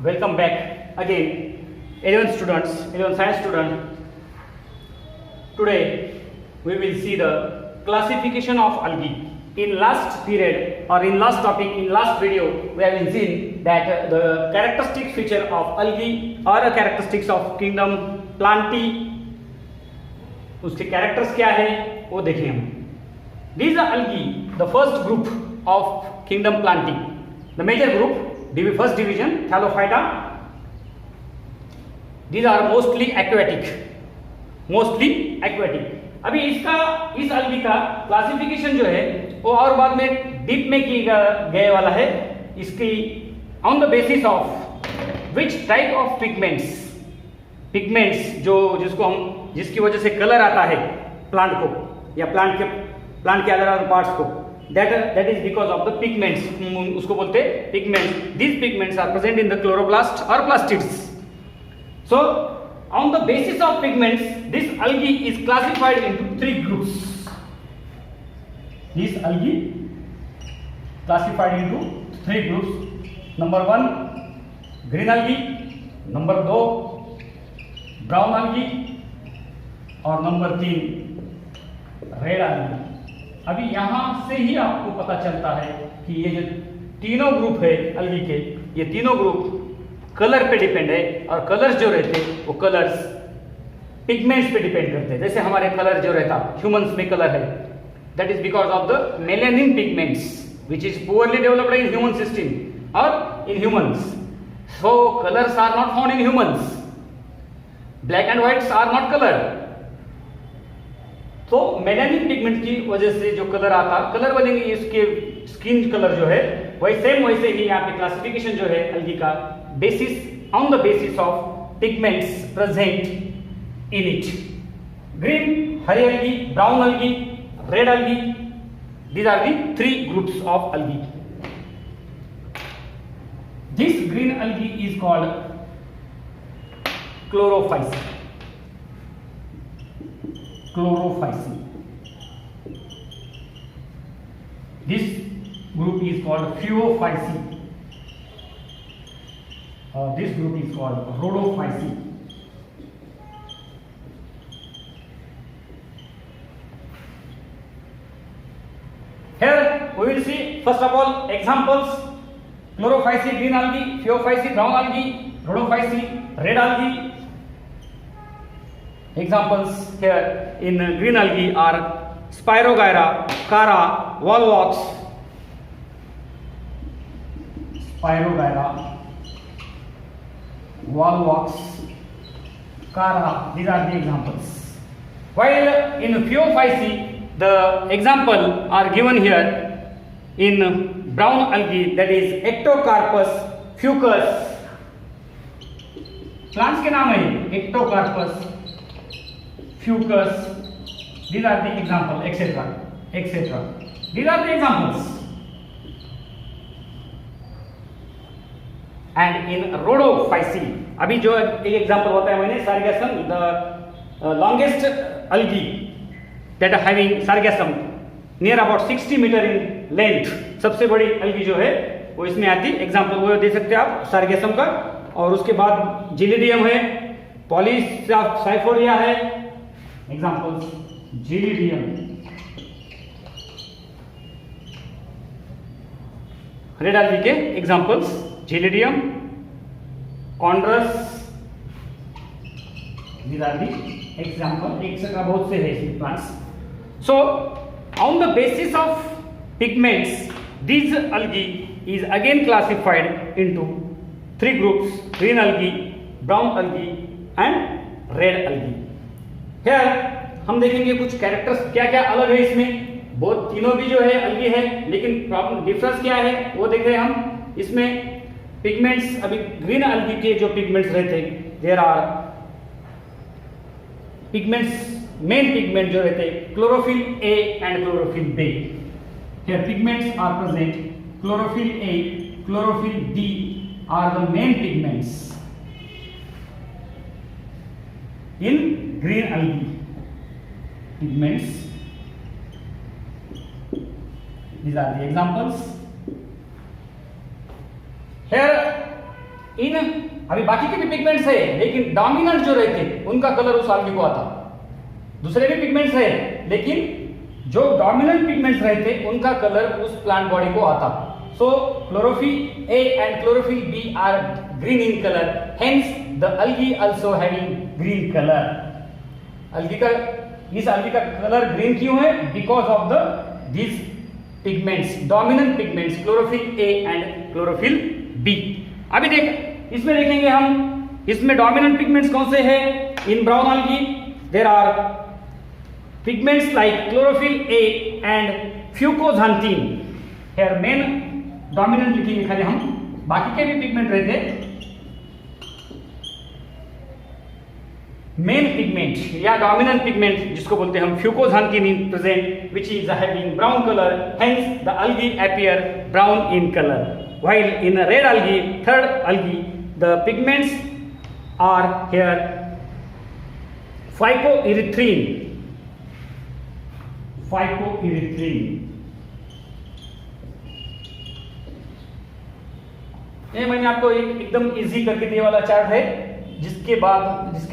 Welcome back again, 11 students, 11 science students. Today we will see the classification of algae. In last period or in last topic, in last video, we have seen that the characteristic feature of algae or characteristics of kingdom Plantae, उसके characters क्या है वो देखें हम. These are algae, the first group of kingdom Plantae. The major group, first division, Thallophyta. These are mostly aquatic. अभी इस algae का classification जो है वो और बाद में डीप में किया गए वाला है. इसकी on the basis of which type of pigments जिसकी वजह से कलर आता है प्लांट को या प्लांट के अदर पार्ट्स को, that is because of the pigments. उसको बोलते हैं pigments. These pigments are present in the chloroplast or plastids. So on the basis of pigments, this algae is classified into three groups. This algae classified into three groups. Number 1, green algae. Number 2, brown algae. और number 3, red algae. अभी यहां से ही आपको पता चलता है कि ये जो तीनों ग्रुप है अलगी के, ये तीनों ग्रुप कलर पे डिपेंड है. और कलर्स जो रहते हैं वो कलर्स पिगमेंट्स पे डिपेंड करते हैं. जैसे हमारे कलर जो रहता ह्यूमंस में कलर है, that is because of the melanin pigments which is poorly developed in human system और in humans. So colours are not found in humans. Black and whites are not colour. तो melanin pigment की वजह से जो colour आता, colour बनेंगे इसके skin colour जो है वैसे ही यहाँ पे क्लासिफिकेशन जो है अलगी का basis on the basis of pigments present in it. Green, हरी algae, brown algae, red algae, these are the three groups of algae. This green algae is called Chlorophyceae. This group is called Phaeophyceae. This group is called Rhodophyceae. Here we will see first of all examples: Chlorophyceae, green algae; Phaeophyceae, brown algae; Rhodophyceae, red algae. Examples here in green algae are Spirogyra, Chara, Volvox. Spirogyra, Volvox, Chara. These are the examples. While in Phaeophyceae, the example are given here in brown algae, that is Ectocarpus fucus. Plants के नाम है Ectocarpus fucus. These are the example, etc. These are the examples. And in Rhodophyceae, अभी जो एक example होता है मैंने sargassum, the longest algae that are having sargassum near about 60 meter in length. सबसे बड़ी algae जो है वो इसमें आती है. एग्जांपल वो दे सकते हैं आप sargassum का. और उसके बाद जिलिडियम है, पॉलीसाइफोरिया है. Examples: Gelidium, red algae के examples Gelidium, Chondrus. These are the example. etc. बहुत से है इसमें plants. So on the basis of pigments, these algae is again classified into three groups: green algae, brown algae and red algae. Here हम देखेंगे कुछ characters क्या क्या अलग है इसमें. बहुत तीनों भी जो है अलगी है, लेकिन प्रॉब्लम डिफरेंस क्या है वो देख रहे हैं हम. इसमें पिगमेंट्स, अभी ग्रीन अलगी के जो पिगमेंट्स रहते हैं, there are pigments, main pigment जो रहते हैं chlorophyll a and chlorophyll b. Here pigments are present. Chlorophyll a, chlorophyll d are the main pigments in green algae. Pigments, these are the examples. Here इन अभी बाकी के भी pigments है, लेकिन डोमिनेंट जो रहते उनका कलर उस algae को आता। दूसरे भी पिगमेंट्स है, लेकिन जो डोमिनेंट पिगमेंट्स रहते उनका कलर उस प्लांट बॉडी को आता। सो chlorophyll A and chlorophyll B are green in color, hence the algae also having green color. इस algae का कलर ग्रीन क्यों है? Because of these pigments, dominant pigments, chlorophyll A and chlorophyll B. अभी इसमें देखेंगे हम, इसमें डोमिनेंट पिगमेंट्स कौन से हैं? इन brown algae there are pigments like chlorophyll A and fucoxanthin. Here main dominant लिखेंगे खाली हम, बाकी के भी पिगमेंट रहते मेन पिगमेंट या डोमिनेंट पिगमेंट जिसको बोलते हैं हम fucoxanthin in present which is having brown color, hence the algae appear brown in color. While in a red algae, third algae, the pigments are here phycoerythrin. ये मैंने आपको एकदम easy करके दिया वाला चार्ट है, जिसके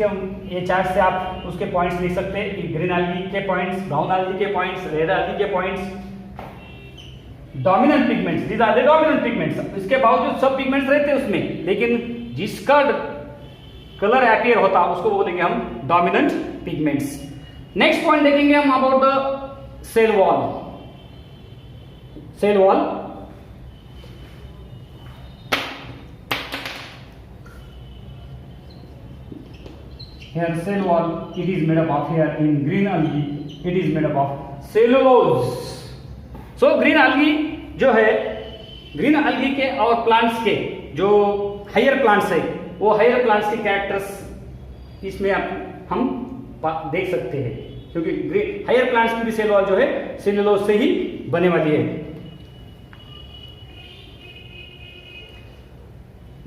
हम ये चार्ट से आप उसके पॉइंट्स लिख सकते हैं। ग्रीन algae के पॉइंट्स, ब्राउन algae के पॉइंट्स, रेड algae के points, dominant pigments, these are the dominant pigments. इसके बावजूद सब पिगमेंट्स रहते हैं उसमें, लेकिन जिसका कलर अपीयर होता उसको बोलेंगे हम डोमिनेंट पिगमेंट्स। नेक्स्ट पॉइंट देखेंगे हम about the cell wall. Here cell wall, it is made up of, here in green algae, it is made up of cellulose. So green algae जो है, green algae के और plants के जो higher plants है, वो हायर प्लांट्स के characters इसमें हम देख सकते हैं, क्योंकि हायर प्लांट्स की भी सेल वॉल जो है सेलुलोज से ही बने वाली है।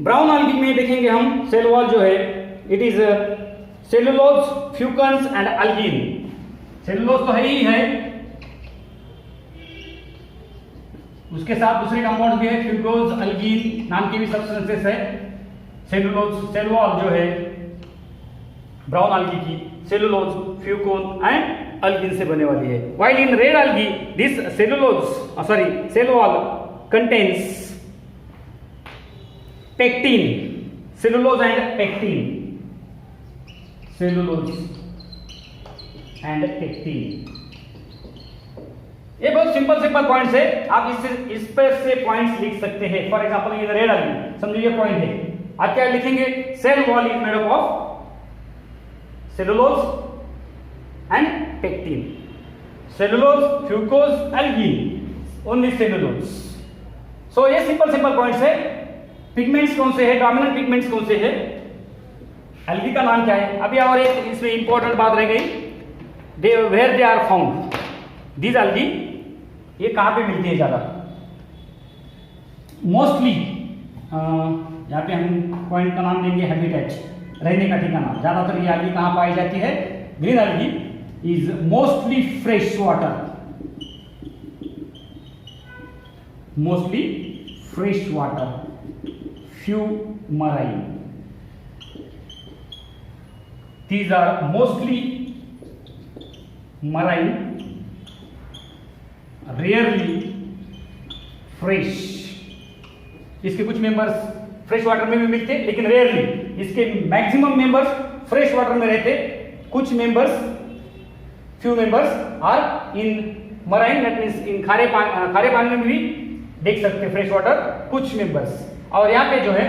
ब्राउन algae में देखेंगे हम सेल वॉल जो है, it is cellulose, fucans and algin. Cellulose तो है ही है, उसके साथ दूसरे कंपाउंड भी है, फ्यूकोज, अल्गिन नाम की भी सब्सटेंसेस है। सेलुलोज सेल वॉल जो है ब्राउन algae की सेलुलोज, फ्यूकोन एंड अल्गिन से बने वाली है। While in red algae this cell wall contains pectin, cellulose and pectin, cellulose and pectin. ये बहुत सिंपल पॉइंट्स है, आप इस पर से पॉइंट्स लिख सकते हैं। फॉर एग्जांपल ये रेड algae, समझो ये पॉइंट है, आप क्या लिखेंगे? Cell wall is made up of cellulose and pectin, cellulose, fucose, algin, only cellulose. So ये सिंपल पॉइंट्स है। पिगमेंट्स कौन से है, डोमिनेंट पिगमेंट्स कौन से है, algae का नाम क्या है। अभी और एक इसमें इंपॉर्टेंट बात रह गई, where they are found. These algae ये कहां पे मिलती है ज्यादा? मोस्टली यहाँ पे हम पॉइंट का नाम देंगे हैबिटेट, रहने का ठिकाना। ज्यादातर ये algae कहां पाई जाती है? Green algae is mostly fresh water, mostly fresh water, few marine. These are mostly marine, rarely fresh. इसके कुछ मेंबर्स फ्रेश वाटर में भी मिलते हैं, लेकिन रेयरली। इसके मैक्सिमम मेंबर्स फ्रेश वाटर में रहते, कुछ members, few members are in marine, that means in खारे पानी में भी देख सकते हैं फ्रेश वाटर, कुछ मेंबर्स। और यहाँ पे जो है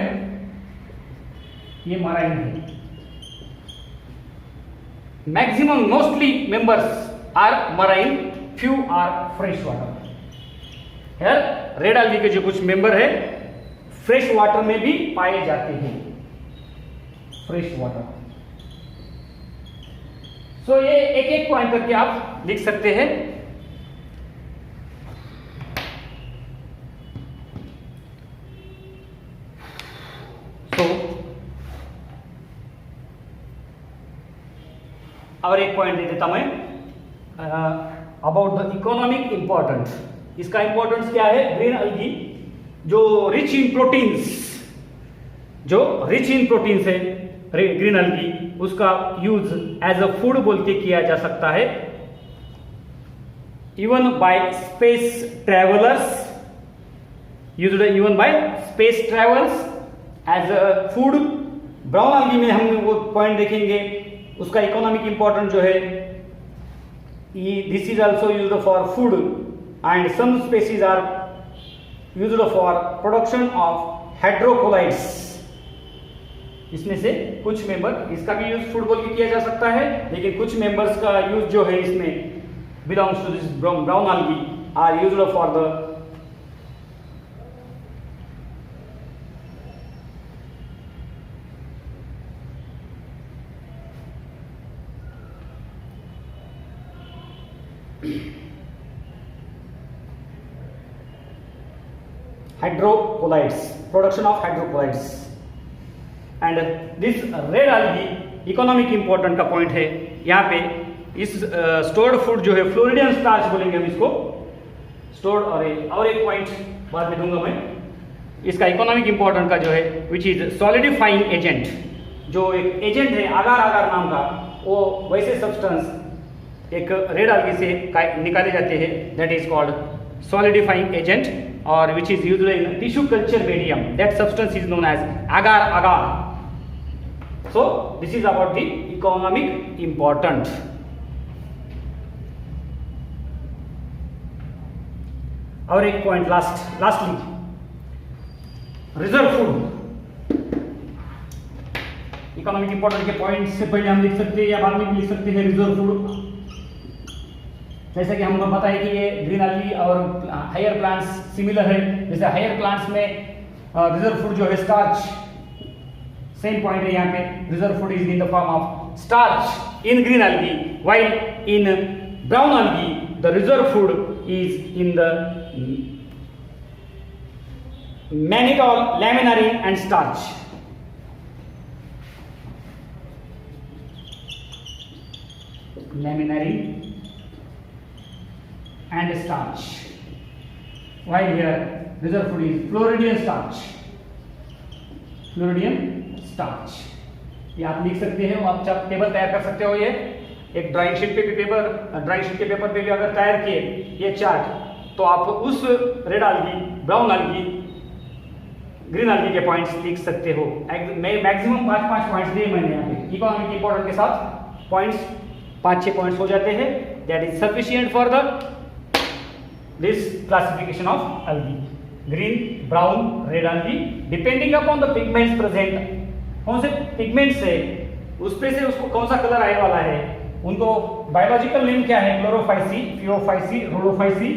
ये मराइन है। Maximum mostly members are marine, few are fresh water. Here red algae के जो कुछ मेंबर है फ्रेश वाटर में भी पाए जाते हैं, फ्रेश वाटर। सो ये एक पॉइंट करके आप लिख सकते हैं। और एक पॉइंट दे देता मैं अबाउट द इकोनॉमिक इंपॉर्टेंस। इसका इंपॉर्टेंस क्या है? ग्रीन algae जो रिच इन प्रोटीन्स, जो रिच इन प्रोटीन है ग्रीन अलगी, उसका यूज एज अ फूड बोल के किया जा सकता है। Even by space travellers, used even by space travels as a food. Brown algae में हम वो पॉइंट देखेंगे, उसका इकोनॉमिक इंपॉर्टेंट जो है, this is also used for food and some species are used for production of hydrocolloids. इसमें से कुछ मेंबर, इसका भी यूज फूड बोल के किया जा सकता है, लेकिन कुछ मेंबर्स का यूज जो है इसमें belongs to this brown algae are used for the hydrocolloids, production of hydrocolloids, and this red algae economic important का पॉइंट है यहाँ पे। इस स्टोर्ड फूड जो है फ्लोरिडियन स्टार्च बोलेंगे हम इसको, स्टोर्ड। और एक पॉइंट बाद में दूंगा मैं। इसका इकोनॉमिक इंपॉर्टेंट का जो है विच इज सॉलिडिफाइंग एजेंट, जो एक एजेंट है आगार आगार नाम का, वो वैसे सब्सटेंस एक रेड algae से निकाले जाते हैं, that is called solidifying agent, or which is used in tissue culture medium. That substance is known as agar agar. So this is about the economic important. और एक point lastly reserve food. Economic important के point से पहले हम लिख सकते हैं या बाद में भी लिख सकते हैं रिजर्व फूड। जैसे कि हमको पता है कि ये ग्रीन अलगी और हायर प्लांट्स सिमिलर है। जैसे हायर प्लांट्स में रिजर्व फूड जो है स्टार्च, सेम पॉइंट है यहाँ पे। Reserve food is in the form of starch in green algae, while in brown algae the reserve food is in the mannitol, laminarin and starch. Laminarin and starch, while here reserve food is Floridian starch. Floridian starch ये आप लिख सकते हैं, आप table तैयार कर सकते हो। ये एक ड्राइंग शीट पे भी पेपर पे भी अगर तैयार किए ये चार्ट, तो आप उस रेड अलगी, ब्राउन अलगी, ग्रीन अलगी के पॉइंट्स लिख सकते हो। मैक्सिमम 5 पॉइंट्स दिए मैंने यहाँ पे। इकोनॉमिक इंपॉर्टेंट के साथ पॉइंट्स 5-6 पॉइंट्स हो जाते हैं। That is sufficient for the this classification of algae, green, brown, red algae, depending upon the pigments present। कौन से पिगमेंट्स है उस पे से उसको कौन सा कलर आने वाला है, उनको बायोलॉजिकल नेम क्या है, क्लोरोफाइसी, फियोफाइसी, रोडोफाइसी।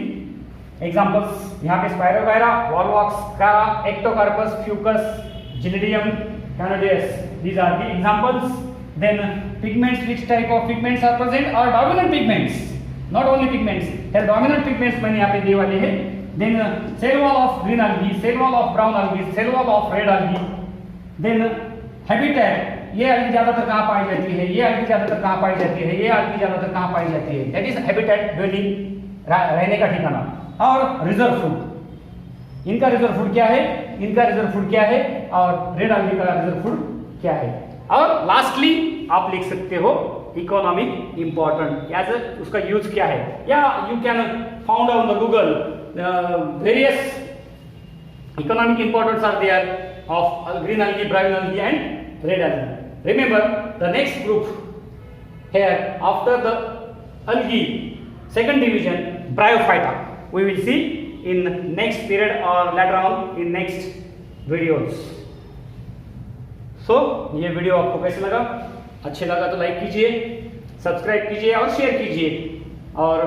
एग्जांपल्स यहाँ पे Spirogyra, Volvox, Chara, Ectocarpus, Fucus, Gelidium, कैनोडियस, these are the examples। then pigments, which type of pigments are present, are dominant pigments, not only pigments, here dominant pigments मैंने यहाँ पे दिए वाले हैं। then cell wall of green algae, cell wall of brown algae, cell wall of red algae। then habitat, ये algae ज्यादातर कहाँ पाई जाती है, ये algae ज्यादातर कहाँ पाई जाती है, ये algae ज्यादातर कहाँ पाई जाती है, that is habitat, dwelling, रहने का ठिकाना। और रिजर्व फूड, इनका रिजर्व फूड क्या है, इनका रिजर्व फूड क्या है, और रेड algae का रिजर्व फूड क्या है। और लास्टली आप लिख सकते हो इकोनॉमिक इंपॉर्टेंट, उसका यूज क्या है, या you can found on the Google various economic importance are there of green algae, brown algae and red algae. Remember the next group here after the algae, second division, bryophyta. We will see in next period or later on in next videos. So ये video आपको कैसे लगा? अच्छे लगा तो like कीजिए, subscribe कीजिए और शेयर कीजिए। और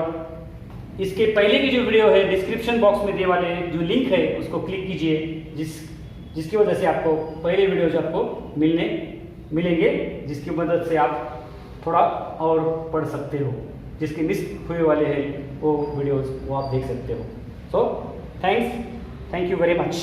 इसके पहले की जो वीडियो है डिस्क्रिप्शन बॉक्स में दिए वाले जो लिंक है उसको क्लिक कीजिए, जिसकी वजह से आपको पहले वीडियोज आपको मिलेंगे, जिसकी मदद से आप थोड़ा और पढ़ सकते हो। जिसके मिस हुए वाले हैं वो वीडियोज वो आप देख सकते हो। So thank you very much.